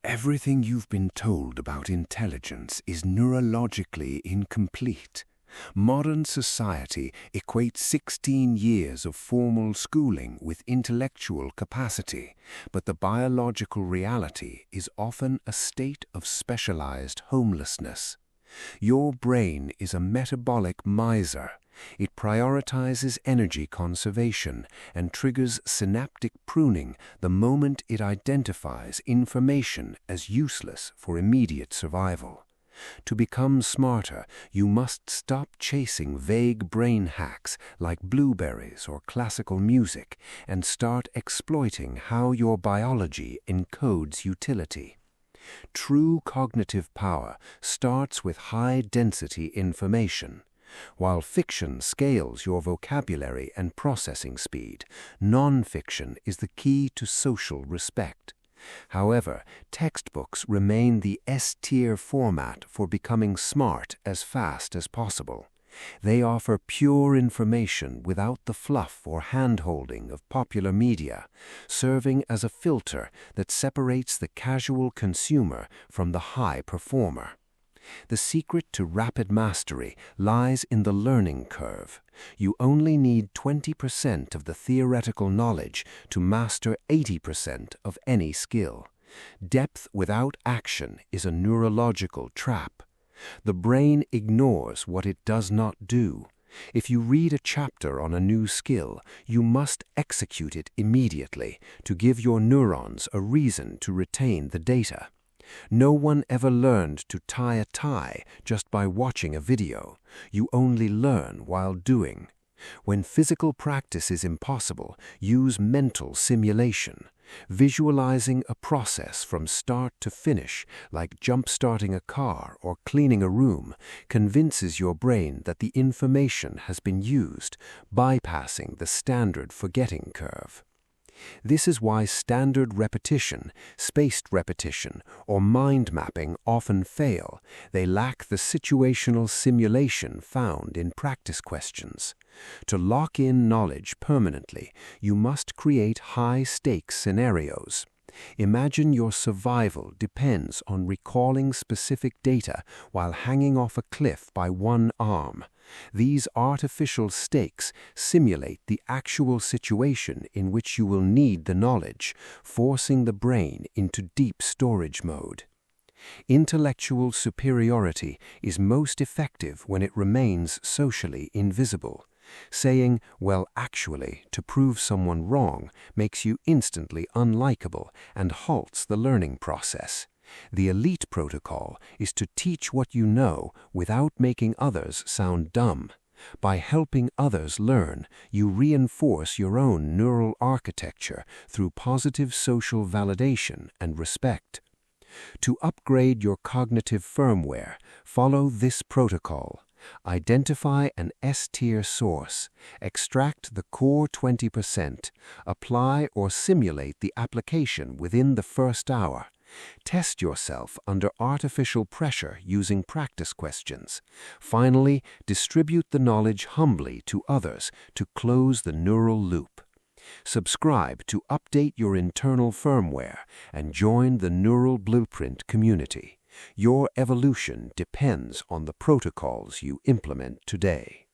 Everything you've been told about intelligence is neurologically incomplete. Modern society equates 16 years of formal schooling with intellectual capacity, but the biological reality is often a state of specialized homelessness. Your brain is a metabolic miser. It prioritizes energy conservation and triggers synaptic pruning the moment it identifies information as useless for immediate survival. To become smarter, you must stop chasing vague brain hacks like blueberries or classical music and start exploiting how your biology encodes utility. True cognitive power starts with high-density information. While fiction scales your vocabulary and processing speed, non-fiction is the key to social respect. However, textbooks remain the S-tier format for becoming smart as fast as possible. They offer pure information without the fluff or hand-holding of popular media, serving as a filter that separates the casual consumer from the high performer. The secret to rapid mastery lies in the learning curve. You only need 20% of the theoretical knowledge to master 80% of any skill. Depth without action is a neurological trap. The brain ignores what it does not do. If you read a chapter on a new skill, you must execute it immediately to give your neurons a reason to retain the data. No one ever learned to tie a tie just by watching a video. You only learn while doing. When physical practice is impossible, use mental simulation. Visualizing a process from start to finish, like jump-starting a car or cleaning a room, convinces your brain that the information has been used, bypassing the standard forgetting curve. This is why standard repetition, spaced repetition, or mind mapping often fail. They lack the situational simulation found in practice questions. To lock in knowledge permanently, you must create high-stakes scenarios. Imagine your survival depends on recalling specific data while hanging off a cliff by one arm. These artificial stakes simulate the actual situation in which you will need the knowledge, forcing the brain into deep storage mode. Intellectual superiority is most effective when it remains socially invisible. Saying, "well, actually," to prove someone wrong makes you instantly unlikable and halts the learning process. The elite protocol is to teach what you know without making others sound dumb. By helping others learn, you reinforce your own neural architecture through positive social validation and respect. To upgrade your cognitive firmware, follow this protocol. Identify an S-tier source, extract the core 20%, apply or simulate the application within the first hour. Test yourself under artificial pressure using practice questions. Finally, distribute the knowledge humbly to others to close the neural loop. Subscribe to update your internal firmware and join the Neural Blueprint community. Your evolution depends on the protocols you implement today.